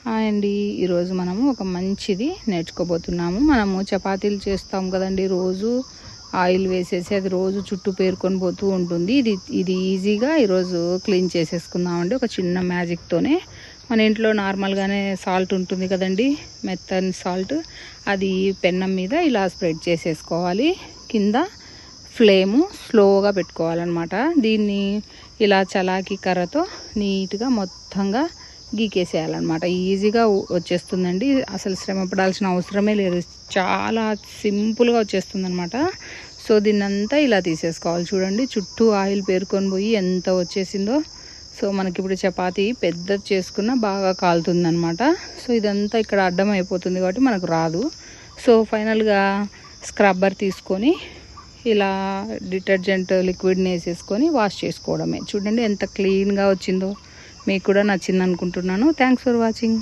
Hi అండి, ఈరోజు మనము ఒక మంచిది నేర్చుకోబోతున్నాము. మనము చపాతీలు చేస్తాం కదండి, రోజు ఆయిల్ వేసేసి అది రోజు చుట్టూ పేరుకొని పోతూ ఉంటుంది. ఇది ఈజీగా ఈరోజు క్లీన్ చేసేసుకుందామండి ఒక చిన్న మ్యాజిక్తోనే. మన ఇంట్లో నార్మల్గానే సాల్ట్ ఉంటుంది కదండి, మెత్తని సాల్ట్, అది పెన్నం మీద ఇలా స్ప్రెడ్ చేసేసుకోవాలి. కింద ఫ్లేము స్లోగా పెట్టుకోవాలన్నమాట. దీన్ని ఇలా చలాకీ కర్రతో నీట్గా మొత్తంగా గీకేసేయాలన్నమాట. ఈజీగా వచ్చేస్తుందండి, అసలు శ్రమ పడాల్సిన అవసరమే లేదు, చాలా సింపుల్గా వచ్చేస్తుంది అనమాట. సో దీన్నంతా ఇలా తీసేసుకోవాలి. చూడండి, చుట్టూ ఆయిల్ పేరుకొని పోయి ఎంత వచ్చేసిందో. సో మనకి ఇప్పుడు చపాతీ పెద్దది చేసుకున్న బాగా కాలుతుంది అనమాట. సో ఇదంతా ఇక్కడ అడ్డం అయిపోతుంది కాబట్టి మనకు రాదు. సో ఫైనల్గా స్క్రబ్బర్ తీసుకొని ఇలా డిటర్జెంట్ లిక్విడ్ని వేసేసుకొని వాష్ చేసుకోవడమే. చూడండి ఎంత క్లీన్గా వచ్చిందో. మీకు కూడా నచ్చింది అనుకుంటున్నాను. Thanks for watching.